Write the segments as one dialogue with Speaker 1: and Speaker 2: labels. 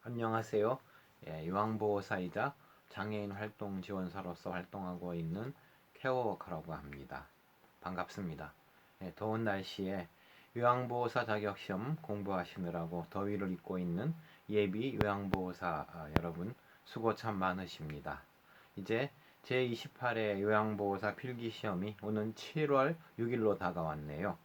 Speaker 1: 안녕하세요. 요양보호사이자 장애인 활동 지원사로서 활동하고 있는 케어워커라고 합니다. 반갑습니다. 더운 날씨에 요양보호사 자격시험 공부하시느라고 더위를 입고 있는 예비 요양보호사 여러분 수고 참 많으십니다. 이제 제28회 요양보호사 필기시험이 오는 7월 6일로 다가왔네요.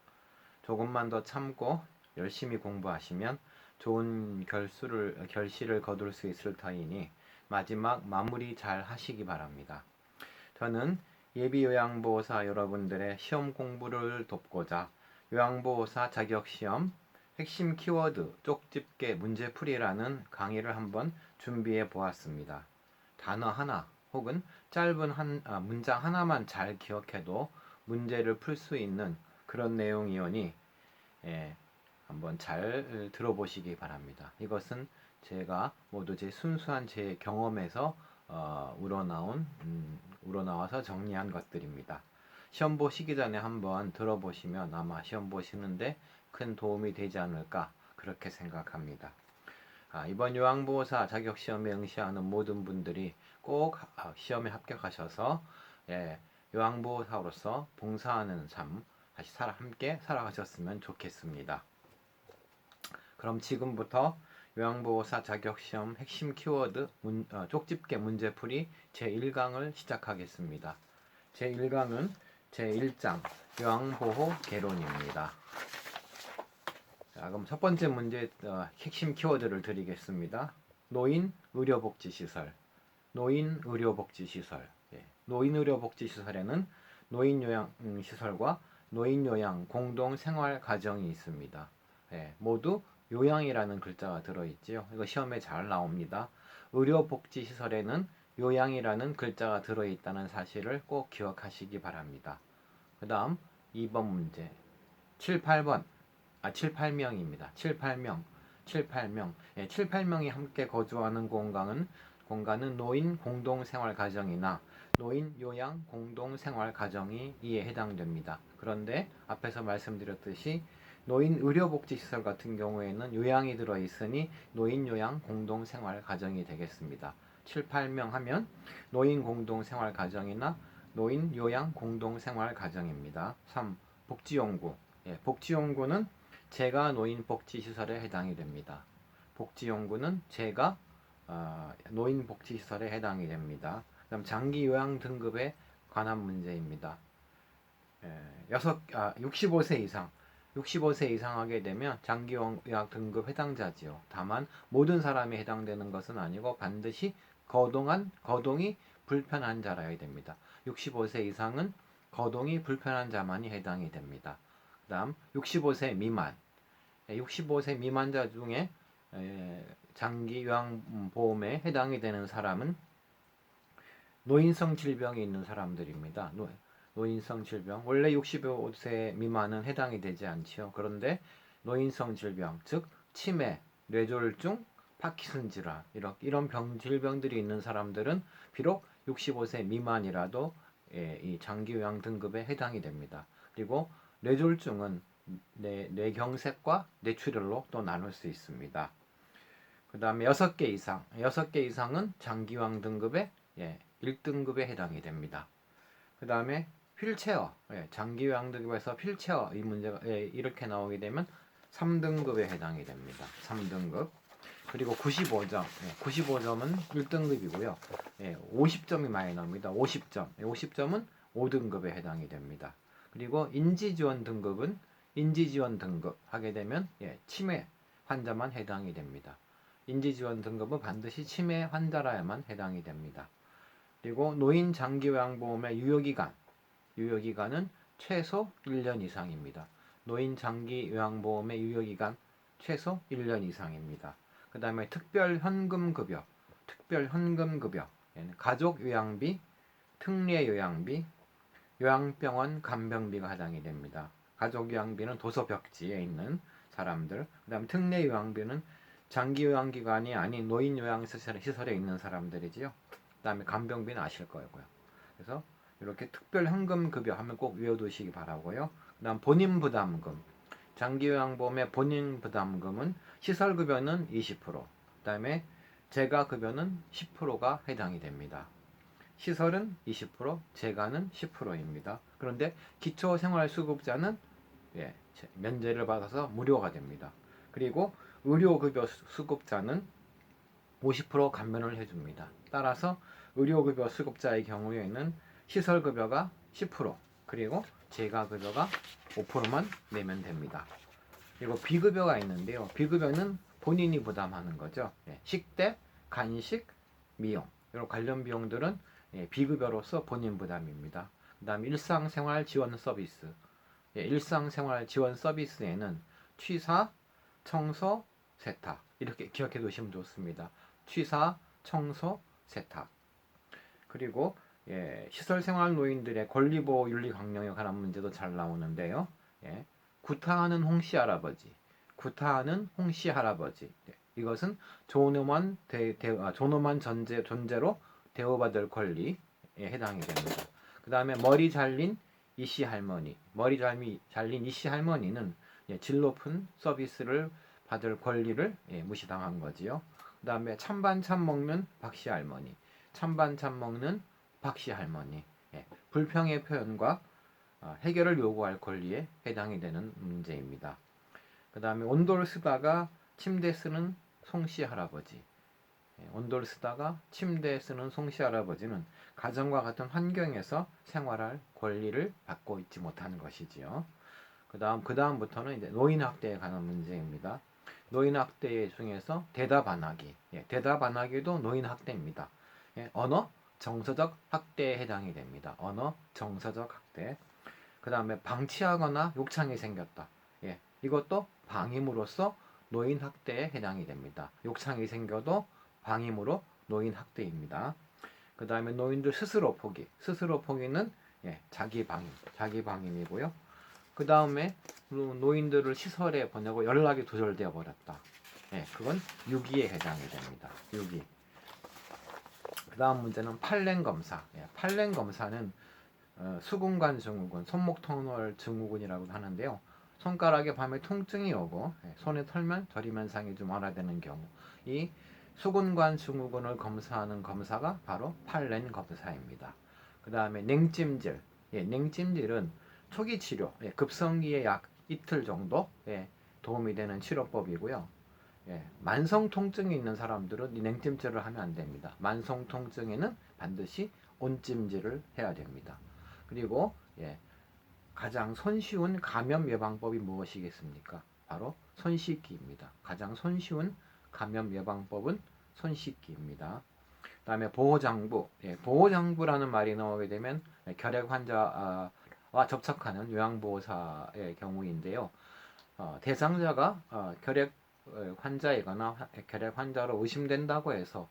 Speaker 1: 조금만 더 참고 열심히 공부하시면 좋은 결실을 거둘 수 있을 터이니 마지막 마무리 잘 하시기 바랍니다. 저는 예비 요양보호사 여러분들의 시험 공부를 돕고자 요양보호사 자격시험 핵심 키워드 쪽집게 문제풀이라는 강의를 한번 준비해 보았습니다. 단어 하나 혹은 짧은 문장 하나만 잘 기억해도 문제를 풀 수 있는 그런 내용이오니 한번 잘 들어보시기 바랍니다. 이것은 제가 모두 제 순수한 제 경험에서 우러나와서 정리한 것들입니다. 시험 보시기 전에 한번 들어보시면 아마 시험 보시는데 큰 도움이 되지 않을까 그렇게 생각합니다. 이번 요양보호사 자격시험에 응시하는 모든 분들이 꼭 시험에 합격하셔서 요양보호사로서 봉사하는 삶 다시 함께 살아가셨으면 좋겠습니다. 그럼 지금부터 요양보호사 자격시험 핵심 키워드 쪽집게 문제풀이 제1강을 시작하겠습니다. 제1강은 제1장 요양보호 개론입니다. 자, 그럼 첫 번째 문제 핵심 키워드를 드리겠습니다. 노인 의료복지시설. 노인 의료복지시설. 노인 의료복지시설에는 노인 요양시설과 노인 요양 공동생활가정이 있습니다. 모두 요양이라는 글자가 들어있지요. 이거 시험에 잘 나옵니다. 의료복지시설에는 요양이라는 글자가 들어있다는 사실을 꼭 기억하시기 바랍니다. 그 다음 2번 문제 7, 8번 7, 8명입니다. 7, 8명 7, 8명 7, 8명이 함께 거주하는 공간은 노인 공동생활가정이나 노인 요양 공동생활가정이 이에 해당됩니다. 그런데 앞에서 말씀드렸듯이 노인 의료복지시설 같은 경우에는 요양이 들어있으니 노인 요양 공동생활가정이 되겠습니다. 7, 8명 하면 노인 공동생활가정이나 노인 요양 공동생활가정입니다. 3. 복지연구. 복지연구는 재가 노인 복지시설에 해당이 됩니다. 복지연구는 재가 노인 복지시설에 해당이 됩니다. 그다음 장기 요양 등급에 관한 문제입니다. 65세 이상 65세 이상 하게 되면 장기 요양 등급 해당자지요. 다만 모든 사람이 해당되는 것은 아니고 반드시 거동이 불편한 자라야 됩니다. 65세 이상은 거동이 불편한 자만이 해당이 됩니다. 그 다음 65세 미만 65세 미만자 중에 장기 요양보험에 해당이 되는 사람은 노인성 질병이 있는 사람들입니다. 노인성 질병 원래 65세 미만은 해당이 되지 않지요. 그런데 노인성 질병 즉 치매, 뇌졸중, 파킨슨 질환 이런 질병들이 있는 사람들은 비록 65세 미만이라도 이 장기 요양 등급에 해당이 됩니다. 그리고 뇌졸중은 뇌경색과 뇌출혈로 또 나눌 수 있습니다. 그 다음에 6개 이상은 장기 요양 등급에 1등급에 해당이 됩니다. 그 다음에 휠체어, 장기 요양 등급에서 휠체어 이 문제가 이렇게 나오게 되면 3등급에 해당이 됩니다. 3등급. 그리고 95점, 95점은 1등급이고요. 50점이 많이 나옵니다. 50점은 5등급에 해당이 됩니다. 그리고 인지지원 등급 하게 되면 치매 환자만 해당이 됩니다. 인지지원 등급은 반드시 치매 환자라야만 해당이 됩니다. 그리고 노인 장기요양보험의 유효기간은 최소 1년 이상입니다. 노인 장기요양보험의 유효기간 최소 1년 이상입니다. 그 다음에 특별현금급여, 가족요양비, 특례요양비, 요양병원 간병비가 해당이 됩니다. 가족요양비는 도서벽지에 있는 사람들, 그 다음 특례요양비는 장기요양기관이 아닌 노인요양시설에 있는 사람들이지요. 그 다음에 간병비는 아실 거고요. 그래서 이렇게 특별현금급여 하면 꼭 외워두시기 바라고요. 그 다음 본인부담금, 장기요양보험의 본인부담금은 시설급여는 20%, 그다음에 재가급여는 10%가 해당이 됩니다. 시설은 20%, 재가는 10%입니다. 그런데 기초생활수급자는 면제를 받아서 무료가 됩니다. 그리고 의료급여 수급자는 50% 감면을 해줍니다. 따라서 의료급여 수급자의 경우에는 시설급여가 10%, 그리고 재가급여가 5%만 내면 됩니다. 그리고 비급여가 있는데요. 비급여는 본인이 부담하는 거죠. 식대, 간식, 미용 이런 관련 비용들은 비급여로서 본인 부담입니다. 그 다음에 일상생활 지원 서비스. 일상생활 지원 서비스에는 취사, 청소, 세탁 이렇게 기억해 두시면 좋습니다. 취사, 청소, 세탁. 그리고 시설생활 노인들의 권리보호 윤리 강령에 관한 문제도 잘 나오는데요. 구타하는 홍씨 할아버지, 구타하는 홍씨 할아버지. 이것은 존엄한 존재로 대우받을 권리에 해당이 됩니다. 그 다음에 머리 잘린 이씨 할머니, 머리 잘린 이씨 할머니는 질 높은 서비스를 받을 권리를 무시당한 거지요. 그 다음에 찬반찬 먹는 박씨 할머니, 찬반찬 먹는 박씨 할머니, 불평의 표현과 해결을 요구할 권리에 해당이 되는 문제입니다. 그 다음에 온돌 쓰다가 침대 쓰는 송씨 할아버지, 온돌 쓰다가 침대 쓰는 송씨 할아버지는 가정과 같은 환경에서 생활할 권리를 받고 있지 못하는 것이지요. 그 다음부터는 이제 노인 학대에 관한 문제입니다. 노인 학대 중에서 대답 안 하기, 대답 안 하기도 노인 학대입니다. 언어 정서적 학대에 해당이 됩니다. 언어 정서적 학대. 그 다음에 방치하거나 욕창이 생겼다. 이것도 방임으로써 노인 학대에 해당이 됩니다. 욕창이 생겨도 방임으로 노인 학대입니다. 그 다음에 노인들 스스로 포기. 스스로 포기는 자기 방임이고요. 그 다음에 노인들을 시설에 보내고 연락이 두절되어 버렸다. 그건 유기에 해당이 됩니다. 유기. 그 다음 문제는 팔랭 검사. 팔랭 검사는 수근관 증후군, 손목 터널 증후군이라고 하는데요. 손가락에 밤에 통증이 오고 손에 털면 저림 현상이 좀 완화되는 경우, 이 수근관 증후군을 검사하는 검사가 바로 팔렌 검사입니다. 그 다음에 냉찜질. 냉찜질은 초기 치료, 급성기에 약 이틀 정도 도움이 되는 치료법이고요. 만성 통증이 있는 사람들은 이 냉찜질을 하면 안 됩니다. 만성 통증에는 반드시 온찜질을 해야 됩니다. 그리고 가장 손쉬운 감염 예방법이 무엇이겠습니까? 바로 손 씻기입니다. 가장 손쉬운 감염 예방법은 손 씻기입니다. 그 다음에 보호장부. 보호장부라는 말이 나오게 되면 결핵 환자와 접촉하는 요양보호사의 경우인데요. 대상자가 결핵 환자이거나 결핵 환자로 의심된다고 해서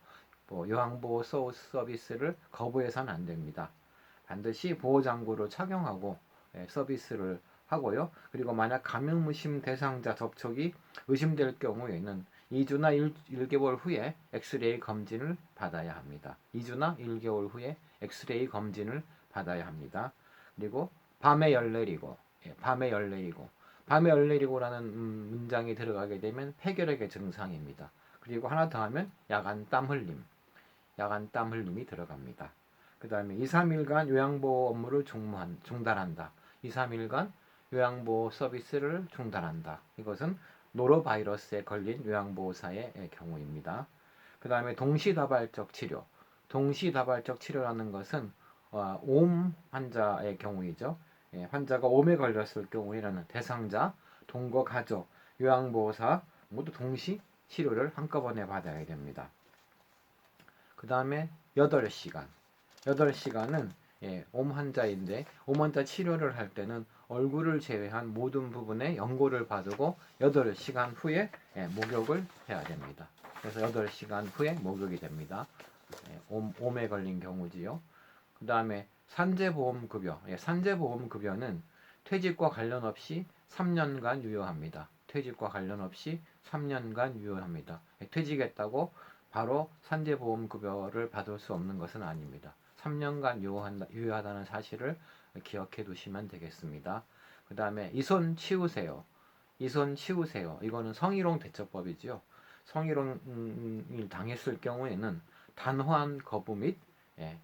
Speaker 1: 요양보호 서비스를 거부해서는 안 됩니다. 반드시 보호장구를 착용하고 서비스를 하고요. 그리고 만약 감염 의심 대상자 접촉이 의심될 경우에는 2주나 1개월 후에 엑스레이 검진을 받아야 합니다. 2주나 1개월 후에 엑스레이 검진을 받아야 합니다. 그리고 밤에 열 내리고, 밤에 열 내리고, 밤에 열 내리고라는 문장이 들어가게 되면 폐결핵의 증상입니다. 그리고 하나 더 하면 야간 땀 흘림, 야간 땀 흘림이 들어갑니다. 그 다음에 2, 3일간 요양보호 업무를 중단한다. 2, 3일간 요양보호 서비스를 중단한다. 이것은 노로바이러스에 걸린 요양보호사의 경우입니다. 그 다음에 동시다발적 치료. 동시다발적 치료라는 것은 옴 환자의 경우이죠. 환자가 옴에 걸렸을 경우에는 대상자, 동거 가족, 요양보호사 모두 동시 치료를 한꺼번에 받아야 됩니다. 그 다음에 8시간. 8시간은 옴 환자인데 옴 환자 치료를 할 때는 얼굴을 제외한 모든 부분에 연고를 바르고 8시간 후에 목욕을 해야 됩니다. 그래서 8시간 후에 목욕이 됩니다. 옴에 걸린 경우지요. 그 다음에 산재보험급여. 산재보험급여는 퇴직과 관련 없이 3년간 유효합니다. 퇴직과 관련 없이 3년간 유효합니다. 퇴직했다고 바로 산재보험급여를 받을 수 없는 것은 아닙니다. 3년간 유효하다는 사실을 기억해 두시면 되겠습니다. 그 다음에 이손 치우세요. 이손 치우세요. 이거는 성희롱 대처법이지요. 성희롱을 당했을 경우에는 단호한 거부 및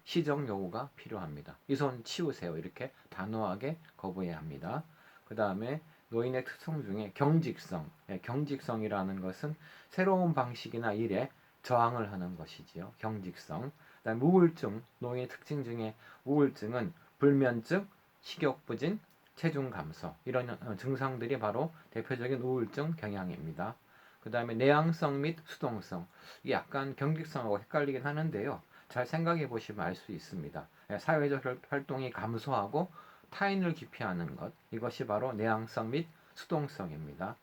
Speaker 1: 시정 요구가 필요합니다. 이 손 치우세요. 이렇게 단호하게 거부해야 합니다. 그 다음에 노인의 특성 중에 경직성, 경직성이라는 것은 새로운 방식이나 일에 저항을 하는 것이지요. 경직성. 그다음 우울증, 노인의 특징 중에 우울증은 불면증, 식욕부진, 체중 감소 이런 증상들이 바로 대표적인 우울증 경향입니다. 그 다음에 내향성 및 수동성, 이게 약간 경직성하고 헷갈리긴 하는데요. 잘 생각해 보시면 알 수 있습니다. 사회적 활동이 감소하고 타인을 기피하는 것, 이것이 바로 내향성 및 수동성입니다.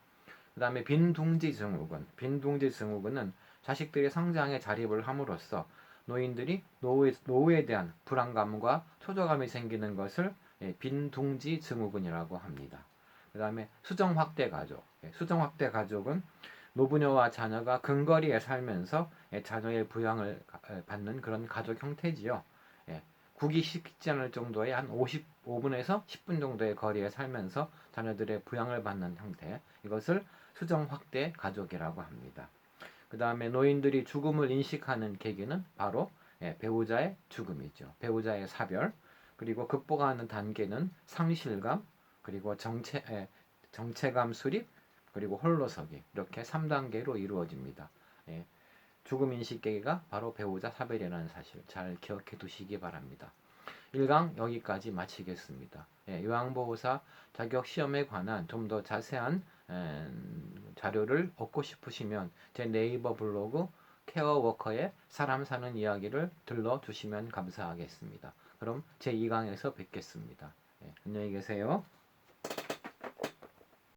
Speaker 1: 그 다음에 빈둥지 증후군. 빈둥지 증후군은 자식들이 성장에 자립을 함으로써 노인들이 노후에 대한 불안감과 초조감이 생기는 것을 빈둥지 증후군이라고 합니다. 그 다음에 수정확대 가족. 수정확대 가족은 노부녀와 자녀가 근거리에 살면서 자녀의 부양을 받는 그런 가족 형태지요. 구기 쉽지 않을 정도의 한 55분에서 10분 정도의 거리에 살면서 자녀들의 부양을 받는 형태. 이것을 수정 확대 가족이라고 합니다. 그 다음에 노인들이 죽음을 인식하는 계기는 바로 배우자의 죽음이죠. 배우자의 사별, 그리고 극복하는 단계는 상실감, 그리고 정체감 수립, 그리고 홀로서기, 이렇게 3단계로 이루어집니다. 죽음 인식 계기가 바로 배우자 사별이라는 사실 잘 기억해 두시기 바랍니다. 1강 여기까지 마치겠습니다. 요양보호사 자격 시험에 관한 좀 더 자세한 자료를 얻고 싶으시면 제 네이버 블로그 케어워커의 사람 사는 이야기를 들러주시면 감사하겠습니다. 그럼 제 2강에서 뵙겠습니다. 안녕히 계세요.